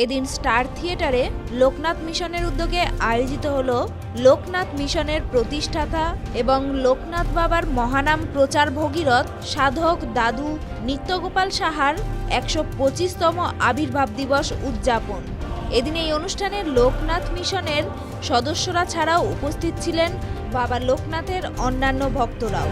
এদিন স্টার থিয়েটারে লোকনাথ মিশনের উদ্যোগে আয়োজিত হল লোকনাথ মিশনের প্রতিষ্ঠাতা এবং লোকনাথ বাবার মহানাম প্রচার ভগীরথ সাধক দাদু নিত্যগোপাল সাহার ১২৫তম আবির্ভাব দিবস উদযাপন। এদিন এই অনুষ্ঠানে লোকনাথ মিশনের সদস্যরা ছাড়াও উপস্থিত ছিলেন বাবা লোকনাথের অন্যান্য ভক্তরাও।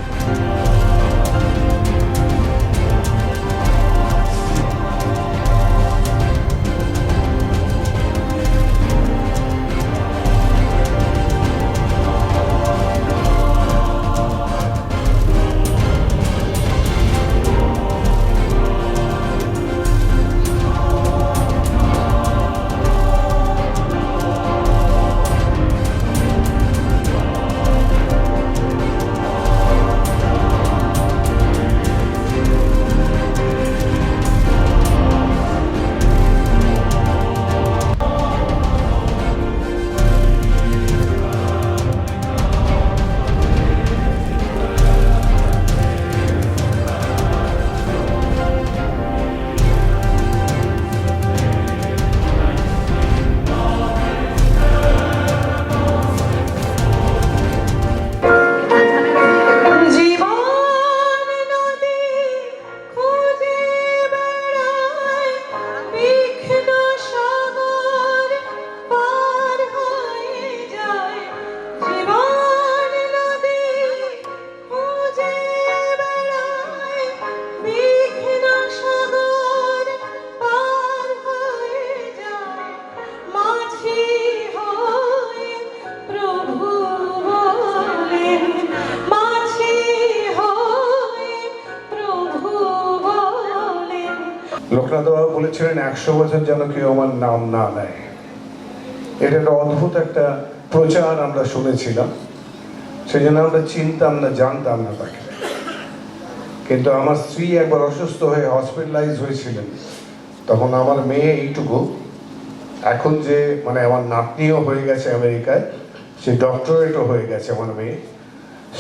লোকনাথ বাবা বলেছিলেন ১০০ বছর যেন কেউ আমার নাম না নেয়। এটা একটা অদ্ভুত একটা প্রচার আমরা শুনেছিলাম, সেই জন্য আমরা চিনতাম না, জানতাম না তাকে। কিন্তু আমার স্ত্রী একবার অসুস্থ হয়ে হসপিটালাইজ হয়েছিলেন, তখন আমার মেয়ে এইটুকু, এখন যে মানে আমার নাতনিও হয়ে গেছে আমেরিকায়, সে ডক্টরেটও হয়ে গেছে আমার মেয়ে।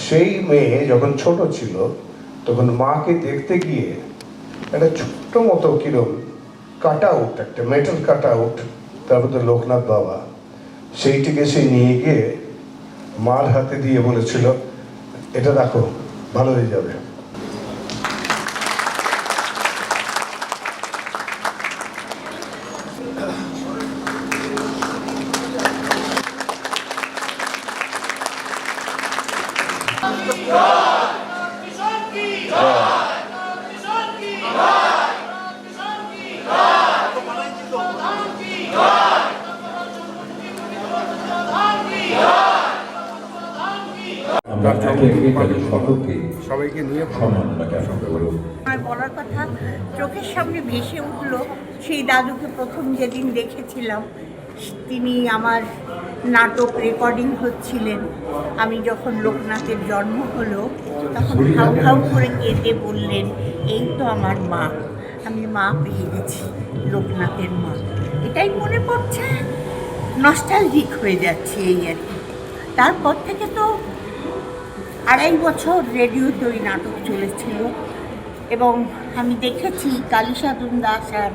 সেই মেয়ে যখন ছোট ছিল তখন মাকে দেখতে গিয়ে একটা ছোট্ট মতো কিরম কাট আউট, একটা মেটাল কাট আউট, তার মধ্যে লোকনাথ বাবা, সেইটিকে সে নিয়ে গিয়ে মার হাতে দিয়ে বলেছিল, এটা রাখো, ভালো হয়ে যাবে। সবাইকে নিয়ে আমার বলার কথা চোখের সামনে ভেসে উঠল সেই দাদুকে প্রথম যেদিন দেখেছিলাম, তিনি আমার নাটক রেকর্ডিং হচ্ছিলেন। আমি যখন লোকনাথের জন্ম হলো তখন হাউ হাউ করে কেঁদে বললেন, এই তো আমার মা, আমি মা পেয়ে গেছি, লোকনাথের মা। এটাই মনে পড়ছে, নস্টালজিক হয়ে যাচ্ছে এই আর কি। তারপর থেকে তো ২.৫ বছর রেডিওতে ওই নাটক চলেছিল এবং আমি দেখেছি কালীসাধন দাস আর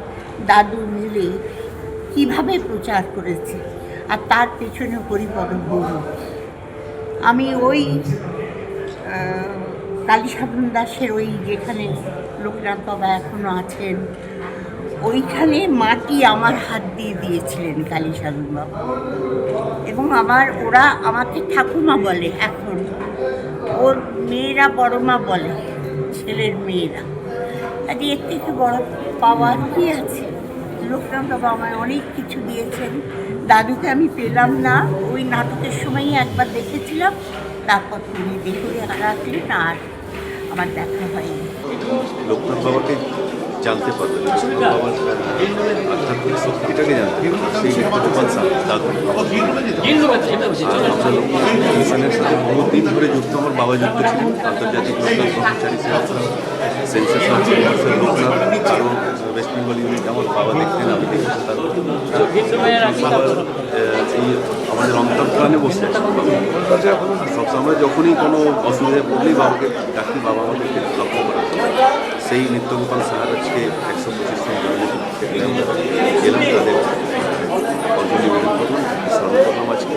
দাদু মিলে কীভাবে প্রচার করেছে, আর তার পেছনে হরিপদ বড়ু। আমি ওই কালীসাধন দাসের ওই যেখানে লোকনাথ বাবা এখনও আছেন, ওইখানে মাটি আমার হাত দিয়ে দিয়েছিলেন কালীসাধন বাবা, এবং ওরা আমাকে ঠাকুমা বলে, এখন ওর মেয়েরা বড় মা বলে, ছেলের মেয়েরা। কাজে এর থেকে বড় পাওয়ার কি আছে? লোকনাথ বাবা আমায় অনেক কিছু দিয়েছেন। দাদুকে আমি পেলাম না, ওই নাটকের সময়ই একবার দেখেছিলাম, তারপর তিনি দেখে রাখলেন আর আমার দেখা হয়নি। লোকনাথ বাবাকে জানতে পারবেন, বাবার আধ্যাত্মিক শক্তিটাকে জানতে সেই দাদু মিশনের সাথে বহুদিন ধরে যুক্ত। আমার বাবা যুক্ত ছিলেন আন্তর্জাতিক লোকনাথ ব্রহ্মচারী সেন্সাস লোকনাথ, আরও ওয়েস্ট বেঙ্গল ইউনিট আমার বাবা দেখতেন, আমি দেখেছি। এই আমাদের অন্তর্প্রাণে বসে সবসময় যখনই কোনো অসুবিধায় পড়লেই বাবাকে ডাকি, বাবা আমাদেরকে লক্ষ্য করা। সেই নিত্যগোপাল স্যার আজকে 125তম জন্মদিন, সেখানে আমরা গেলাম তাদের অর্জনী স্মরণ করলাম আজকে।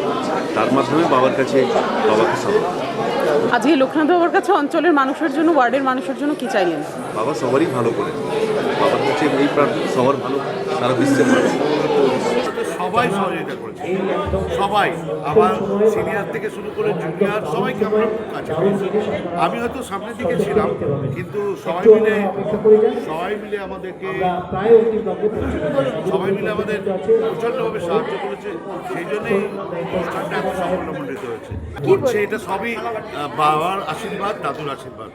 তার মাধ্যমে বাবাকে স্মরণ। আজকে লোকনাথ বাবার কাছে অঞ্চলের মানুষের জন্য, ওয়ার্ডের মানুষের জন্য কি চাইলেন? বাবা সবারই ভালো করে, বাবার কাছে এই প্রার্থনা সবার ভালো, সারা বিশ্বের মানুষ। সবাই সহযোগিতা করেছে, সবাই, আমার সিনিয়র থেকে শুরু করে জুনিয়র সবাইকে আমরা কাছে পেয়েছি। আমি হয়তো সামনের দিকে ছিলাম, কিন্তু সবাই মিলে আমাদেরকে প্রচণ্ডভাবে সাহায্য করেছে। সেই জন্যই অনুষ্ঠানটা এত সাফল্যমণ্ডিত হয়েছে। হচ্ছে এটা সবই বাবার আশীর্বাদ, দাদুর আশীর্বাদ,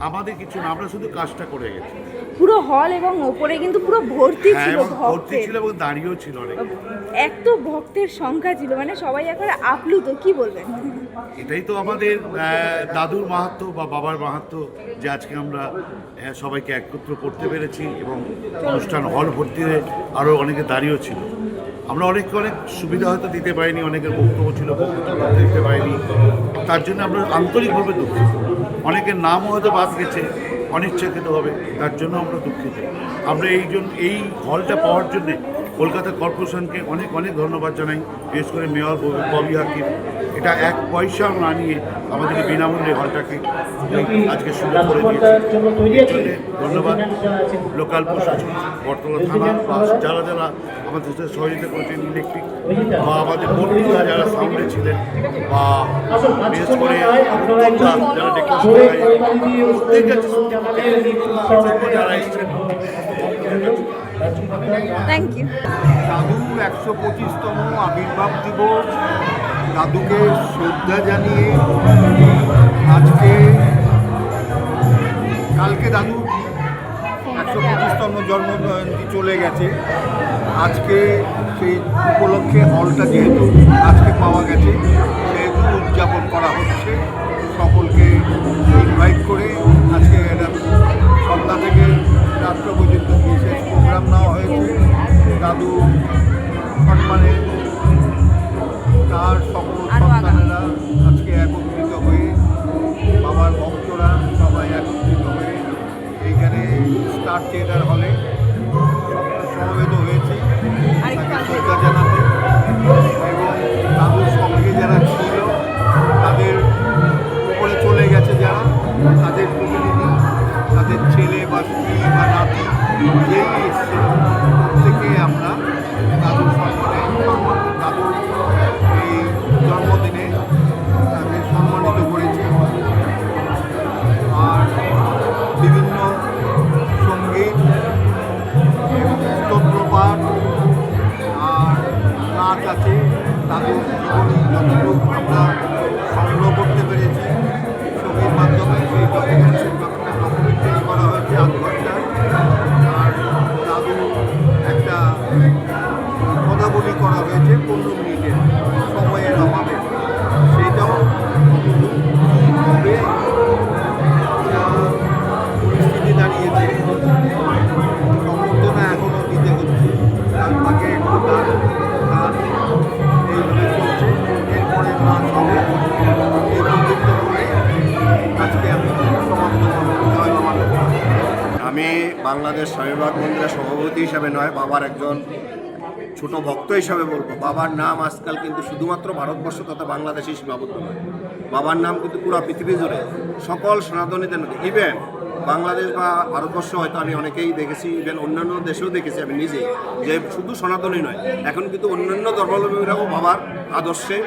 আমাদের কিছু না, আমরা শুধু কাজটা করে গেছি। পুরো হল এবং ওপরে কিন্তু পুরো ভর্তি হ্যাঁ, ছিল, এবং ভর্তি ছিল এবং দাঁড়িয়েও ছিল অনেক। এত ভক্তের সংখ্যা ছিল, মানে সবাই এখন আপ্লুত, কি বলবেন? এটাই তো আমাদের দাদুর মাহাত্ম্য বা বাবার মাহাত্ম্য, যে আজকে আমরা সবাইকে একত্র করতে পেরেছি এবং অনুষ্ঠান হল ভর্তি হয়ে আরও অনেকে দাঁড়িয়েও ছিল। আমরা অনেক সুবিধা হয়তো দিতে পারিনি, অনেকের বক্তব্য ছিল, বক্তব্য দিতে পারিনি, তার জন্য আমরা আন্তরিকভাবে দুঃখিত। অনেকের নামও হয়তো বাদ গেছে অনিচ্ছাকৃতভাবে, তার জন্য আমরা দুঃখিত। আমরা এই হলটা পাওয়ার জন্যে কলকাতা কর্পোরেশনকে অনেক ধন্যবাদ জানাই, বিশেষ করে মেয়র ববি হাকিম। এটা 1 পয়সা না নিয়ে আমাদেরকে বিনামূল্যে হলটাকে আজকে সুযোগ করে দিয়েছে। ধন্যবাদ লোকাল প্রশাসন, বটতলা থানা বা যারা আমাদের সাথে সহযোগিতা করেছেন, ইলেকট্রিক বা আমাদের বন্ধুরা যারা সামনে ছিলেন, বা বিশেষ করে যারা যারা এসেছেন। Thank you. দাদু 125তম আবির্ভাব দিবস, দাদুকে শ্রদ্ধা জানিয়ে কালকে দাদু 125তম জন্মজয়ন্তী চলে গেছে। আজকে সেই উপলক্ষে হলটা যেহেতু আজকে পাওয়া গেছে, সেহেতু উদযাপন করা হচ্ছে। সকলকে ইনভাইট করে আজকে এটা সন্ধ্যা থেকে রাত্র পর্যন্ত বিশেষ প্রোগ্রাম নেওয়া হয়েছে। দাদু সম্মানে তার সকল সন্তানেরা আজকে একত্রিত হয়ে, বাবার ভক্তরা সবাই একত্রিত হয়ে এইখানে স্টার থিয়েটার হলে সমবেত হয়েছে তাকে শ্রদ্ধা জানাতে। এবং দাদুর সঙ্গে যারা ছিল, তাদের উপরে চলে গেছে যারা, তাদের প্রতিনিধি, তাদের ছেলে বা স্ত্রী বা নাতি যেই এসছে, প্রত্যেকে আমরা দাদুর সম্মানে দাদুর এই জন্মদিনে তাকে সম্মানিত করেছি। আর বিভিন্ন সঙ্গীত এবং স্তোত্রপাঠ আর নাচ আছে, দাদুর জীবনী যতটুকু আমরা সংগ্রহ করতে পেরেছি ছবির মাধ্যমে, সেই ডকুমেন্টারি করা হয়েছে 8 ঘন্টায়। আর দাদু একটা পদাবলী করা হয়েছে 15 মিনিটের, সময়ের অভাবে সেইটাও কীভাবে পরিস্থিতি দাঁড়িয়েছে, সম্বর্ধনা এখনও দিতে হচ্ছে। তার আগে একটু গান এইভাবে চলছে, এরপরে নাচ হবে। এই পর্যন্ত করে আজকে আমি সমাপ্ত করব। আমি বাংলাদেশ স্বামীবাগ মন্দিরের সভাপতি হিসাবে নয়, বাবার একজন ছোট ভক্ত হিসাবে বলবো। বাবার নাম আজকাল কিন্তু শুধুমাত্র ভারতবর্ষ তথা বাংলাদেশে সীমাবদ্ধ নয়, বাবার নাম কিন্তু পুরো পৃথিবী জুড়ে সকল সনাতনীদের মধ্যে, ইভেন বাংলাদেশ বা ভারতবর্ষ হয়তো আমি অনেকেই দেখেছি, ইভেন অন্যান্য দেশেও দেখেছি আমি নিজেই, যে শুধু সনাতনী নয়, এখন কিন্তু অন্যান্য ধর্মাবলম্বীরাও বাবার আদর্শে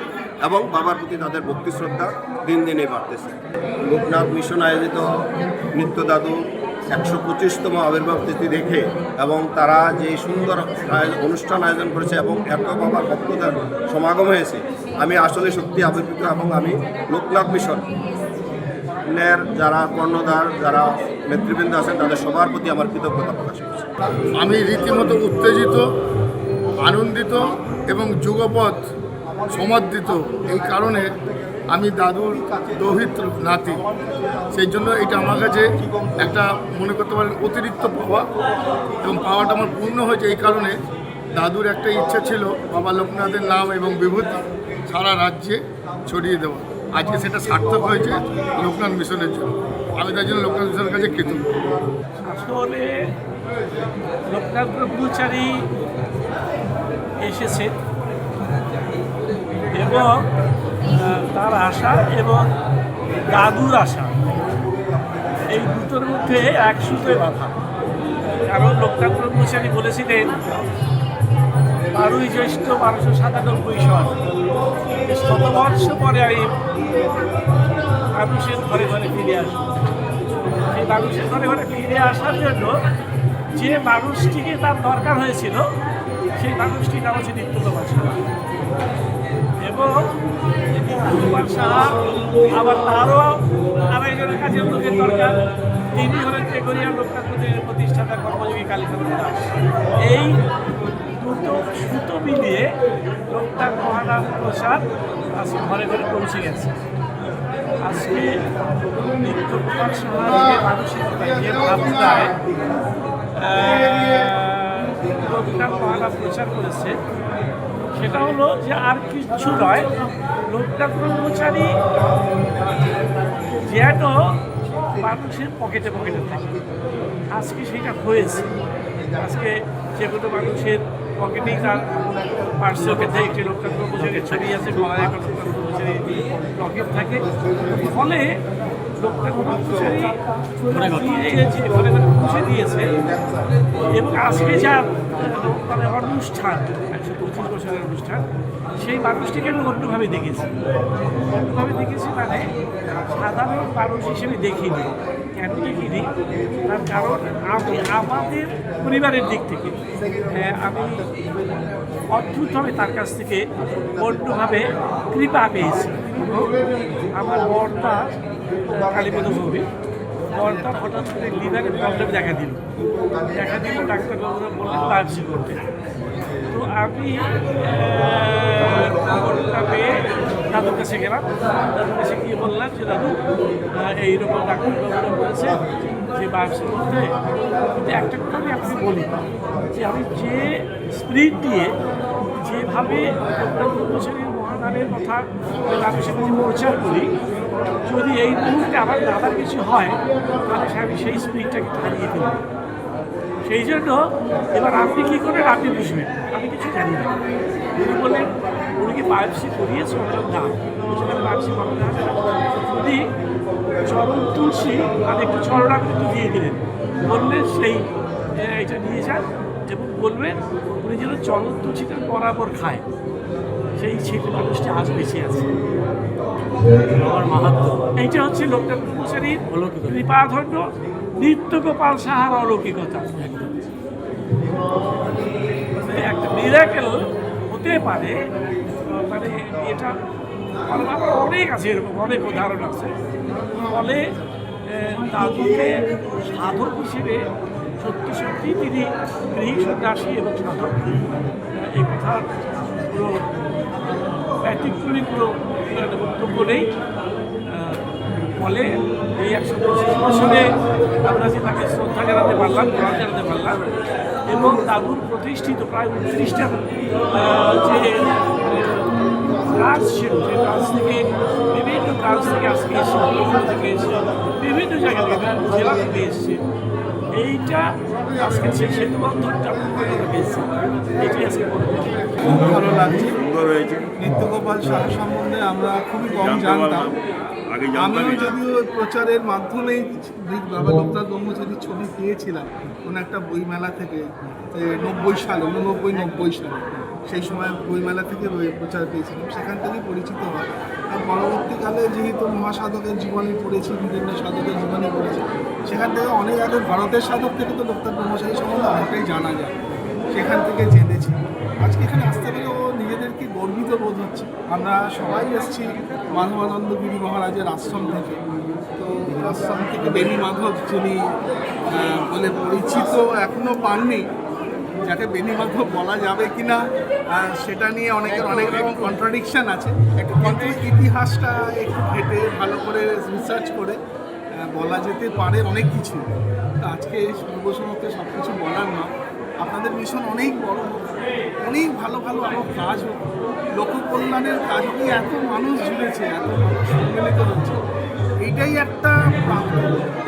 এবং বাবার প্রতি তাদের ভক্তি শ্রদ্ধা দিন দিনই বাড়তেছে। লোকনাথ মিশন আয়োজিত নিত্য দাদু 125তম আবির্ভাব তিথি দেখে এবং তারা যে সুন্দর অনুষ্ঠান আয়োজন করেছে এবং এত বাবার ভক্তদের সমাগম হয়েছে, আমি আসলে সত্যি আবির্ভূত। এবং আমি লোকনাথ মিশনের যারা কর্ণধার, যারা নেতৃবৃন্দ আছেন, তাদের সবার প্রতি আমার কৃতজ্ঞতা প্রকাশ করছি। আমি রীতিমতো উত্তেজিত, আনন্দিত এবং যুগপৎ সমাদৃত। এই কারণে আমি দাদুর দৌহিত নাতি, সেই জন্য এটা আমার কাছে একটা মনে করতে পারেন অতিরিক্ত পাওয়া, এবং পাওয়াটা আমার পূর্ণ হয়েছে। এই কারণে দাদুর একটা ইচ্ছা ছিল বাবা লোকনাথের নাম এবং বিভূতি সারা রাজ্যে ছড়িয়ে দেওয়া। আজকে সেটা সার্থক হয়েছে লোকনাথ মিশনের জন্য। আমি তার জন্য লোকনাথ মিশনের কাছে কৃতজ্ঞ। আসলে লোকনাথ ব্রহ্মচারী এসেছে এবং তার আশা এবং দাদুর আশা এই দুটোর মধ্যে এক সুতোয় বাঁধা। কারণ লোকনাথ ব্রহ্মচারী বলেছিলেন 12ই জ্যৈষ্ঠ 1297 সাল, শতবর্ষ পরে আমি মানুষের ঘরে ঘরে ফিরে আসবো। সেই মানুষের ঘরে ঘরে ফিরে আসার জন্য যে মানুষটিকে তার দরকার হয়েছিল সেই মানুষটির নাম হচ্ছে নিত্যগোপাল সাহা। এবং নিত্যগোপাল সাহা আবার তারও আরেকজনের কাছে লোকের দরকার, তিনি হলেন টেগরিয়া লোকনাথ মন্দিরের প্রতিষ্ঠাতা কর্মযোগী কালীচন্দ্র দাস। এই দুটো সুতো মিলিয়ে লোকনাথ মহানাম প্রসাদ আজকে ঘরে ঘরে পৌঁছে গেছে। আজকে নিত্যগোপাল সাহাকে মানুষের যে ভাবনায় লোকনাথ মহানাম প্রচার করেছে সেটা হলো যে আর কিচ্ছু নয়, লোকনাথ ব্রহ্মচারী যেন মানুষের পকেটে পকেটে থাকে। আজকে সেটা হয়েছে। আজকে যে কোনো মানুষের পকেটেই তার পার্শ্ব ক্ষেত্রে একটি লোকনাথ ব্রহ্মচারীর ছবি আছে, গলায় একটা লোকনাথ ব্রহ্মচারীর লকেট থাকে। ফলে লোকনাথ ব্রহ্মচারী ঘরে ঘরে পৌঁছে দিয়েছে। এবং আজকে যা মানে অনুষ্ঠান 125 বছরের অনুষ্ঠান, সেই মানুষটিকে আমি অন্যভাবে দেখেছি। অন্যভাবে দেখেছি মানে সাধারণ মানুষ হিসেবে দেখিনি। কেন দেখিনি? তার কারণ আমি আমাদের পরিবারের দিক থেকে আমি অদ্ভুতভাবে তার কাছ থেকে অন্যভাবে কৃপা পেয়েছি। আমার বরটা কালীপদ ভৌমিক, বরটা হঠাৎ করে লিভারের প্রবলেম দেখা দিল। ডাক্তারবাবুরা বললেন বায়োপসি করতে। তো আমি খবরটা পেয়ে দাদুর কাছে গেলাম। দাদুর কাছে গিয়ে বললাম যে দাদু এইরকম ডাক্তারবাবুরা বলেছে যে বায়োপসি করতে। কিন্তু একটা কথা আমি আপনি বলি যে আমি যে স্পিরিট দিয়ে যেভাবে ব্রহ্মচারীর মহানামের কথা মানুষের কাছে প্রচার করি, যদি এই মুহূর্তে আমার দাদার কিছু হয় তাহলে আমি সেই স্পিরিটটাকে হারিয়ে ফেলব। সেই জন্য এবার আপনি কী করেন আপনি বুঝবেন, আমি কিছু জানি না। উনি বললেন উনিকে বায়োপসি করিয়েছে, ওনার দাম সেখানে বায়োপসি করানো হবে না। উনি চরণ তুলসী আর একটু চরণাকৃতি দিয়ে দিলেন, বললেন সেই এটা নিয়ে যান এবং বলবেন উনি যেন চরণ তুলসীটা বরাবর খায়। সেই ছেলে মানুষটি আজ বেঁচে আছে। আমার মাহাত্ম এইটা হচ্ছে লোকনাথ ব্রহ্মচারীর কৃপাধন্য নিত্যগোপাল সাহার অলৌকিকতা। একটা মিরাকেল হতে পারে, মানে এটা আমার অনেক আছে, এরকম অনেক উদাহরণ আছে। ফলে দাদুকে সাধক হিসেবে সত্যি সত্যি তিনি গৃহী সন্ন্যাসী এবং সাধক, এই কথার পুরো ব্যতিক্রমী কোনো বক্তব্য নেই। ফলে এই 125 বছরে আমরা যে তাকে শ্রদ্ধা জানাতে পারলাম, প্রণাম জানাতে পারলাম এবং দাদুর প্রতিষ্ঠিত প্রায় 29টা যে কাজ, সে কাজ থেকে বিভিন্ন কাজ থেকে আজকে এসে থেকে এসে বিভিন্ন জায়গা থেকে জেলা থেকে এসছে। এইটা আজকে সেই সেতুবন্ধনটা পেয়েছে, এটাই আজকে খুব ভালো লাগছে। নিত্যগোপাল সাহা সম্বন্ধে আমরা খুবই কম জানতাম। আমিও যদিও প্রচারের মাধ্যমেই বাবা লোকনাথ ব্রহ্মচারীর ছবি পেয়েছিলাম কোনো একটা বইমেলা থেকে 90 সালে, 89-90 সালে, সেই সময় বইমেলা থেকে প্রচার পেয়েছিলাম, সেখান থেকেই পরিচিত হয়। আর পরবর্তীকালে যেহেতু মহাসাধকের জীবনী পড়েছি, বিভিন্ন সাধকের জীবনী পড়েছি, সেখান থেকে অনেক আগে ভারতের সাধক থেকে তো লোকনাথ ব্রহ্মচারী সম্বন্ধে অনেকটাই জানা যায়, সেখান থেকে জেনেছি। আজকে এখানে আসতে পেরে ও নিজেদেরকে গর্বিত বোধ হচ্ছে। আমরা সবাই এসেছি মাধবানন্দ গিরি মহারাজের আশ্রম থেকে। তো আশ্রম থেকে বেণী মাধব যিনি বলে পরিচিত এখনও পাননি, যাকে বেণী মাধব বলা যাবে কি না সেটা নিয়ে অনেকের অনেক রকম কন্ট্রাডিকশান আছে, কিন্তু ইতিহাসটা একটু ঘেটে ভালো করে রিসার্চ করে বলা যেতে পারে অনেক কিছু। আজকে সর্বসমক্ষে সব কিছু বলার না, আপনাদের মিশন অনেক বড়, অনেক ভালো ভালো আরও কাজ হোক, লোক কল্যাণের কাজ হোক। এত মানুষ জুড়েছে, এত মানুষ সম্মিলিত হচ্ছে, এটাই একটা প্রান্ত।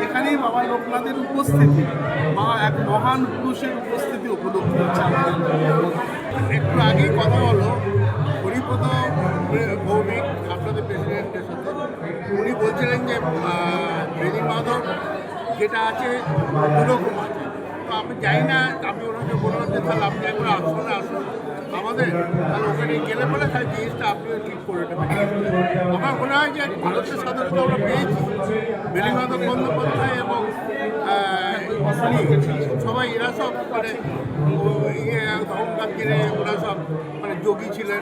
এখানেই বাবা লোকনাথের উপস্থিতি বা এক মহান পুরুষের উপস্থিতি উপলব্ধি হচ্ছে আমাদের। একটু আগেই কথা হলো হরিপদ ভৌমিক, আপনাদের প্রেসিডেন্টের সাথে, উনি বলছিলেন যে বেনি মাধব যেটা আছে দুরকম আছে। তো আমি জানি না, আমি ওনাকে বললাম যে তাহলে আপনি একবার আসলে আসুন আমাদের, তাহলে ওখানে গেলে বলে তাহলে জিনিসটা আপনিও ঠিক করে নেবেন। আমার মনে হয় যে ভারতের স্বাধীনতা আমরা পেয়েছি বেনি মাধব বন্দ্যোপাধ্যায় এবং সবাই এরা সব মানে ধর্মকান্তিরে ওরা সব মানে যোগী ছিলেন,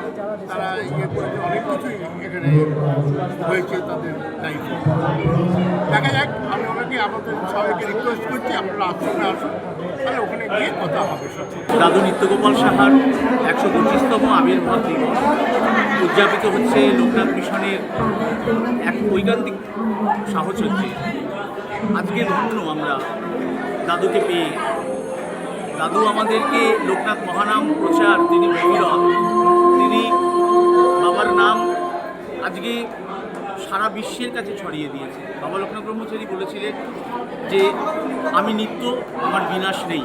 তারা করেছে, অনেক কিছুই এখানে হয়েছে তাদের লাইফে। দেখা যাক, আমি ওনাকে আমাদের সবাইকে রিকোয়েস্ট করছি আপনারা আসলে আসুন, তাহলে ওখানে গিয়ে কথা হবে। দাদু নিত্যগোপাল সাহার 125তম আবির্ভাব দিবস উদযাপিত হচ্ছে লোকনাথ মিশনের এক ঐকান্তিক সাহচর্যে। আজকে ধন্য আমরা দাদুকে পেয়ে। দাদু আমাদেরকে লোকনাথ মহানাম প্রচার, তিনি ভগীরথ, তিনি বাবার নাম আজকে সারা বিশ্বের কাছে ছড়িয়ে দিয়েছে। বাবা লোকনাথ ব্রহ্মচারী বলেছিলেন যে আমি নিত্য, আমার বিনাশ নেই,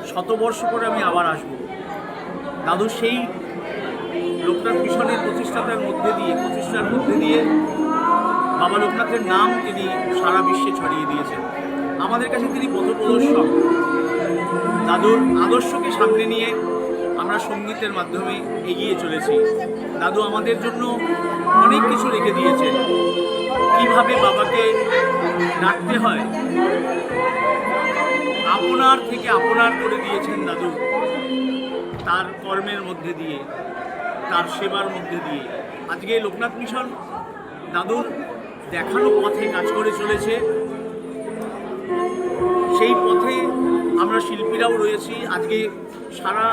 শতবর্ষ পরে আমি আবার আসব। দাদু সেই লোকনাথ মিশনের প্রতিষ্ঠার মধ্যে দিয়ে বাবা লোকনাথের নাম তিনি সারা বিশ্বে ছড়িয়ে দিয়েছেন। আমাদের কাছে তিনি পথপ্রদর্শক। দাদুর আদর্শকে সামনে নিয়ে আমরা সঙ্গীতের মাধ্যমে এগিয়ে চলেছি। দাদু আমাদের জন্য অনেক কিছু রেখে দিয়েছেন, কিভাবে বাবাকে ডাকতে হয় আপনার থেকে আপনার করে দিয়েছেন দাদু, তার কর্মের মধ্যে দিয়ে, তার সেবার মধ্যে দিয়ে। আজকে লোকনাথ মিশন দাদুর দেখানো পথে কাজ করে চলেছে। সেই পথে আমরা শিল্পীরাও রয়েছি। আজকে সারা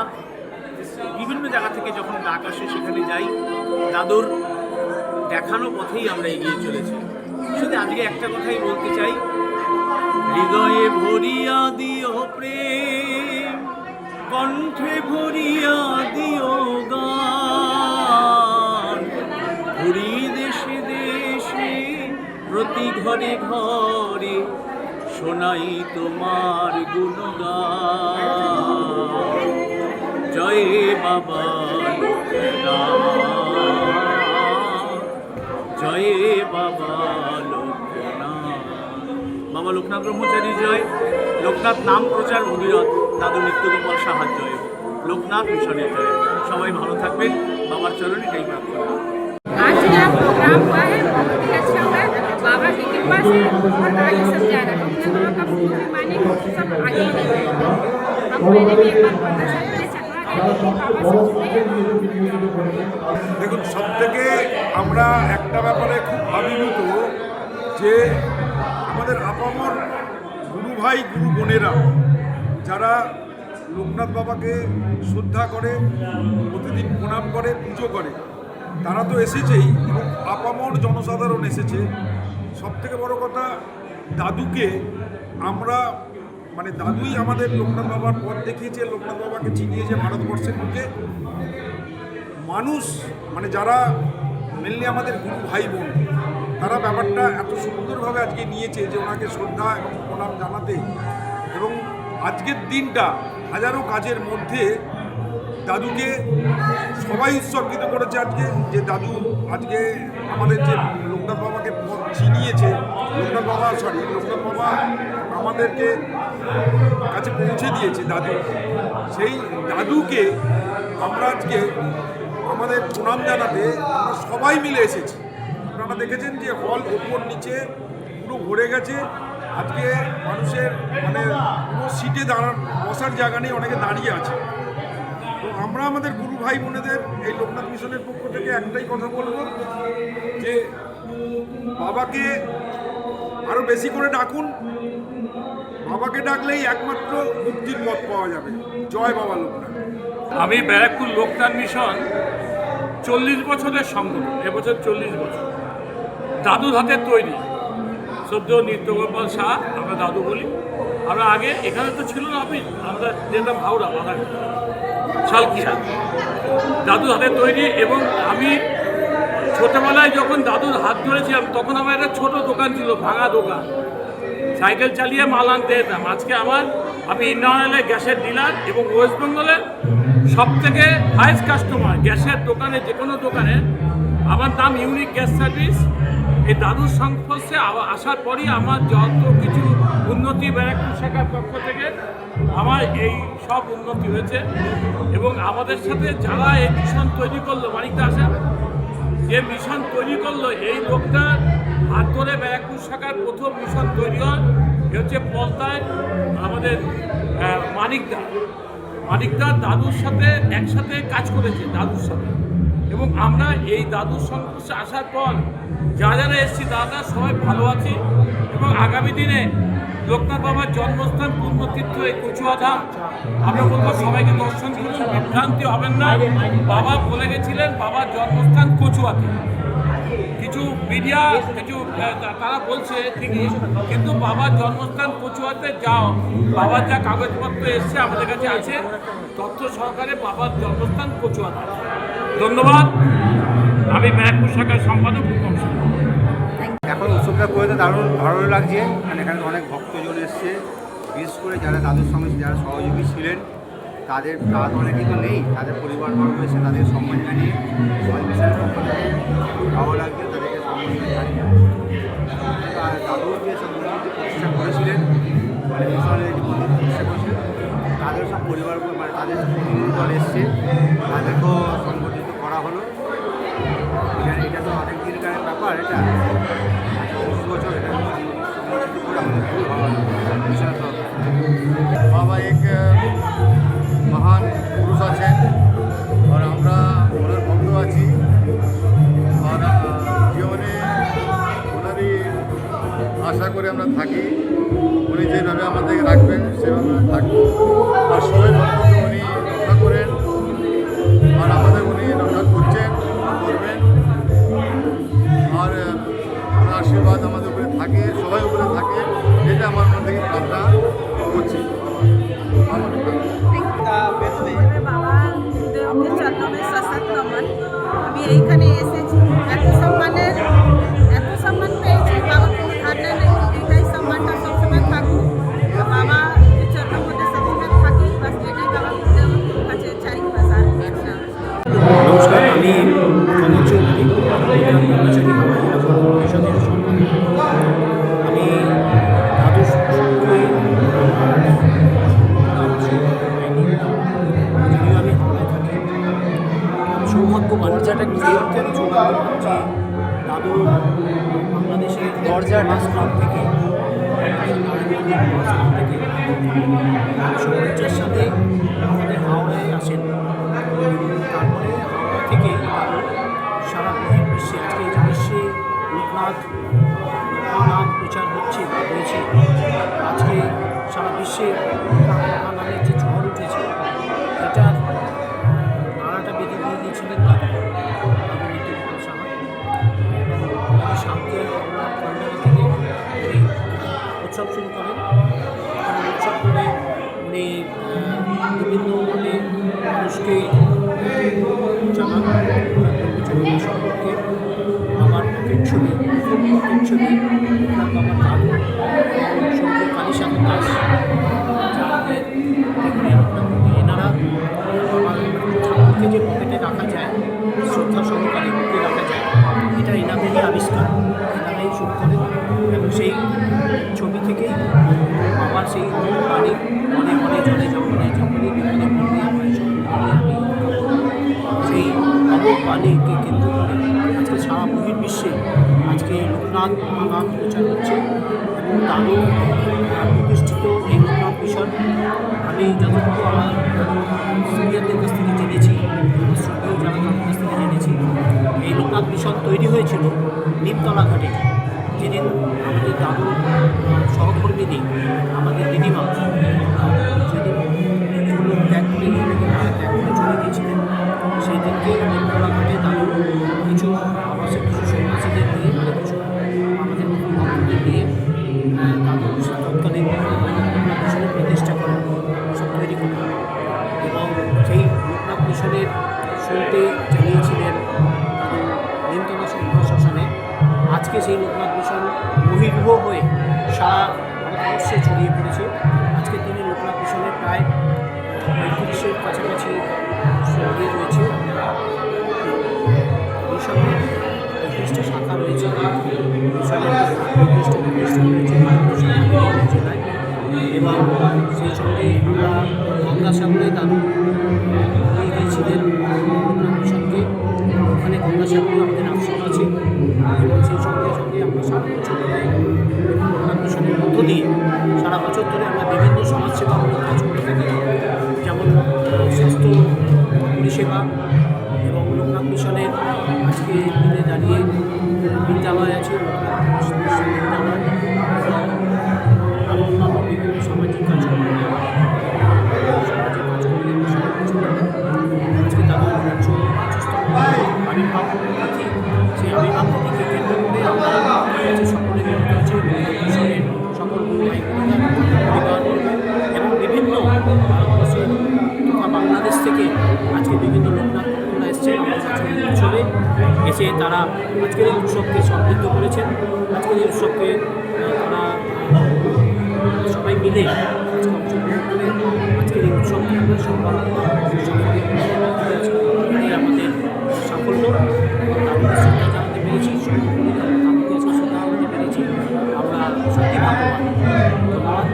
বিভিন্ন জায়গা থেকে যখন ডাক আসে সেখানে যাই, দাদুর দেখানো পথেই আমরা এগিয়ে চলেছি। শুধু আজকে একটা কথাই বলতে চাই, হৃদয়ে ভরিয়া দিও প্রেম, কণ্ঠে ভরিয়া দিও গান, ঘুরি দেশে দেশে প্রতি ঘরে ঘরে শোনাই তোমার গুণগান। জয় বাবা লোকনাথ, জয় বাবা লোকনাথ। বাবা লোকনাথ ব্রহ্মচারী জয়, লোকনাথ নাম প্রচার ভগীরথ, দাদু নিত্যগোপাল সাহার জয়, লোকনাথ মিশনের জয়। সবাই ভালো থাকবেন, বাবার চরণে এটাই প্রার্থনা। आज मेरा प्रोग्राम हुआ है, बहुत ही अच्छा हुआ है। बाबा की कृपा से और आगे सब जा रहा है। अपने माँ का फूल माने सब आगे ही नहीं जाएगा। हम पहले भी एक बार प्रदर्शन में चलवा गए थे, बाबा से जुड़े हैं। দেখুন, সব থেকে আমরা একটা ব্যাপারে খুব অভিভূত যে আমাদের আপামর গুরু ভাই গুরু বোনেরা যারা লোকনাথ বাবাকে শ্রদ্ধা করে, প্রতিদিন প্রণাম করে, পুজো করে, তারা তো এসেছেই এবং আপামর জনসাধারণ এসেছে। সবথেকে বড় কথা, দাদুকে আমরা মানে দাদুই আমাদের লোকনাথ বাবার পথ দেখিয়েছে, লোকনাথ বাবাকে চিনিয়েছে ভারতবর্ষের বুকে। মানুষ মানে যারা মেনলি আমাদের গুরু ভাই বোন, তারা ব্যাপারটা এত সুন্দরভাবে আজকে নিয়েছে যে ওনাকে শ্রদ্ধা এবং প্রণাম জানাতে। এবং আজকের দিনটা হাজারো কাজের মধ্যে দাদুকে সবাই উৎসর্গিত করেছে আজকে, যে দাদু আজকে আমাদের যে লোকনাথ বাবাকে চিনিয়েছে, লোকনাথ বাবা আমাদেরকে কাছে পৌঁছে দিয়েছে দাদু। সেই দাদুকে আমরা আজকে আমাদের প্রণাম জানাতে আমরা সবাই মিলে এসেছি। আপনারা দেখেছেন যে হল ওপর নিচে পুরো ভরে গেছে। আজকে মানুষের মানে কোনো সিটে বসার জায়গা নেই, অনেকে দাঁড়িয়ে আছে। তো আমরা আমাদের গুরু ভাই বোনেদের এই লোকনাথ মিশনের পক্ষ থেকে একটাই কথা বলবো যে বাবাকে আরও বেশি করে ডাকুন। বাবাকে ডাকলেই একমাত্র মুক্তির পথ পাওয়া যাবে। জয় বাবা লোকনাথ। আমি ব্যারাকপুর লোকনাথ মিশন 40 বছরের সংগঠন, এবছর 40 বছর। দাদুর হাতের তৈরি, সদ্য নিত্যগোপাল শাহ আমরা দাদু বলি। আমরা আগে এখানে তো ছিল না অফিস, আমরা যেতাম হাওড়া বাগান শালকিয়া। দাদুর হাতের তৈরি এবং আমি ছোটবেলায় যখন দাদুর হাত ধরেছিলাম তখন আমার একটা ছোট দোকান ছিল, ভাঙা দোকান, সাইকেল চালিয়ে মাল আনতে যেতাম। আজকে আমি ইন্ডিয়ান অয়েলের গ্যাসের ডিলার এবং ওয়েস্ট বেঙ্গলের সব থেকে হাইস্ট কাস্টমার গ্যাসের দোকানে, যে কোনো দোকানে আমার নাম ইউনিক গ্যাস সার্ভিস। এই দাদুর সংস্পর্শে আসার পরই আমার যত কিছু উন্নতি ব্যারাকপুর শাখার পক্ষ থেকে আমার এই সব উন্নতি হয়েছে। এবং আমাদের সাথে যারা এই মিশন তৈরি করলো, মানিকদা আসেন, যে মিশন তৈরি করলো, এই লোকটার হাত ধরে ব্যারাকপুর শাখার প্রথম মিশন তৈরি হয়। এ হচ্ছে পলতায় আমাদের মানিকদা দাদুর সাথে একসাথে কাজ করেছে, দাদুর সাথে। এবং আমরা এই দাদুর সংস্পর্শে আসার পর যারা এসেছি দাদা সবাই ভালো আছি। এবং আগামী দিনে লোকনাথ বাবার জন্মস্থান পুণ্যতীর্থ এই কচুয়াধাম, আমরা বলবো সবাইকে দর্শন করুন, বিভ্রান্তি হবেন না। বাবা বলে গেছিলেন বাবার জন্মস্থান কচুয়াতে। কিছু মিডিয়া তারা বলছে ঠিকই, কিন্তু বাবার জন্মস্থান কচুয়াতে যাও, বাবার যা কাগজপত্র এসছে আমাদের কাছে আছে, তথ্য সহকারে বাবার জন্মস্থান কচুয়াতে। ধন্যবাদ। আমি ব্যারাকপুর শাখার সম্পাদক রূপম সিং। এখন উৎসবটা করে দারুণ ভালো লাগছে, কারণ এখানে অনেক ভক্তজন এসছে, বিশেষ করে যারা দাদুর সঙ্গে যারা সহযোগী ছিলেন তাদের অনেকে তো নেই, তাদের পরিবারবর্গ এসে তাদের সম্মান জানিয়ে ভালো লাগছে, তাদেরকে সম্মান জানিয়ে দাদু যে সব মন্দিরটি প্রতিষ্ঠা করেছিলেন, মানে মিশনের যে মন্দির প্রতিষ্ঠা করেছিলেন, তাদের সব পরিবার মানে তাদের প্রতিনিধি দল এসছে, তাদেরকেও সংগঠিত করা হলো। এটা তো অনেক দিনকার ব্যাপার, এটা 20 বছর এটা সংগঠিত করে আমাদের খুব ভালো বাবা এক মহান পুরুষ আছেন, আর আমরা ওনার ভক্ত আছি, আর জীবনে ওনারই আশা করে আমরা থাকি। উনি যেভাবে আমাদেরকে রাখবেন সেভাবে আমরা থাকবো, আর সবাই ভক্তকে উনি রক্ষা করেন, আর আমাদের উনি রক্ষা করছেন, করবেন, আর ওনার আশীর্বাদ আমাদের উপরে থাকে, সবাই উপরে থাকে, এটা আমার মন থেকে প্রার্থনা করছি। আমি এইখানে এসেছি, এত সম্মান পেয়েছি, বাবা কোনো ধারণা নেই, এটাই সম্মানটা সবসময় থাকুক, বাবা চরণের মধ্যে সবসময় থাকি, বাস এটাই বাবার কাছে চাই, বাস আর কিছু না। নমস্কার, আমি কমল চৌধুরী, কর্মচারী পরিষদের সম্পাদক। আমি দাদুর সম্পর্কে যদিও আমি হাওড়ায় থাকি, সৌভাগ্যবান যাটা যে দাদু বাংলাদেশের দরজার মাঝখান থেকে সৌন্দর্যের সাথে আমাদের হাওড়ায় আসেন। তারপরে হাওড়া থেকে সারা বিশ্বে, আজকে এই যে বিশ্বে লোকনাথ প্রচার হচ্ছে বা হয়েছে, আজকে সারা বিশ্বে নামের যে ঝড় উঠেছে, এটার নাড়াটা বেঁধে দিয়ে দিয়েছিলেন দাদু সাহা। এবং শান্তি কল্যাণ থেকে উনি উৎসব শুরু করেন। উৎসব করে উনি বিভিন্নভাবে মানুষকে জানান সম্পর্কে। আমার মুখের ছবি আমার দাদু শঙ্কর কালীসাগর দাস, এনারা আমার ঠাকুরকে যে পকেটে রাখা যায়, শ্রদ্ধা সহকারে বুকে রাখা যায়, এটা এনাদেরই আবিষ্কার, এনারাই শুরু করেন। এবং সেই ছবি থেকেই আমার সেই বাণী মনে মনে জলে যখনই বিপদে পড়লে আমার সেই অমর বাণীকে কেন্দ্র করে আজকে সারা বহির্বিশ্বে আজকে লোকনাথ প্রচার হচ্ছে। এবং দাদু প্রতিষ্ঠিত এই লোকনাথ মিশন, আমি যতটুকু আমার সিনিয়রদের কাছ থেকে জেনেছি, শ্রদ্ধেয় যারা তাদের কাছ থেকে জেনেছি, এই লোকনাথ মিশন তৈরি হয়েছিল নিমতলা ঘাটে। যেদিন আমাদের দাদু সহকর্মীদের আমাদের দিদিমা যেদিন এগুলো ত্যাগ করে চলে গিয়েছিলেন, সেই দিনকে নিমতলা ঘাটে দাদু কিছু সন্ন্যাসীদের নিয়ে, কিছু আমাদের ভক্তদের নিয়ে দাদু তৎকালীন মিশনের প্রতিষ্ঠা করেন, সব তৈরি করেন। এবং সেই লোকনাথ মিশনের শুরুতে চালিয়েছিলেন দাদু নিমতলা কাছাকাছি ইয়ে রয়েছে মিশনের 21টা শাখা রয়েছে, মিশনের 21টা প্রতিষ্ঠান রয়েছে বিভিন্ন জেলায়, এবং সেই সঙ্গে আমরা গঙ্গাসাগরে দাদু হয়ে গিয়েছিলেন মিশনকে। ওখানে গঙ্গাসাগরে আমাদের আশ্রম আছে, এবং সেই সঙ্গে সঙ্গে আমরা সারা বছর ধরে লোকনাথ মিশনের মধ্য দিয়ে সারা বছর ধরে আমরা বিভিন্ন সমাজসেবামূলক কাজ করে থাকি, যেমন স্বাস্থ্য পরিষেবা, এবং লোকনাথ মিশনের আজকে দিনে দাঁড়িয়ে বিদ্যালয় আছে, লোকনাথ মিশন বিদ্যালয়, আরও অন্যান্য বিভিন্ন সামাজিক কাজকর্ম আজকে তাদের আবির্ভাব তিথি, সেই আবির্ভাব তিথিকে কেন্দ্র করে আমরা সকলে মিলিত হচ্ছে মিশনের সকল পরিবার এবং বিভিন্ন ভারতবর্ষের তথা বাংলাদেশ থেকে আজকে বিভিন্ন লোকনাথ ভক্তরা এসছেন আমাদের আজকের এই উৎসবে, এসে তারা আজকের এই উৎসবকে সমৃদ্ধ করেছেন। আজকের এই উৎসবকে তারা সবাই মিলে আজকে অংশগ্রহণ করে আজকের এই উৎসবকে আমরা সফল আমাদের সাফল্য, তাদের শ্রদ্ধা জানাতে পেরেছি, সকলকে আজকে শ্রদ্ধা জানাতে পেরেছি। আমরা সত্যি ভাগ্যবান। ধন্যবাদ।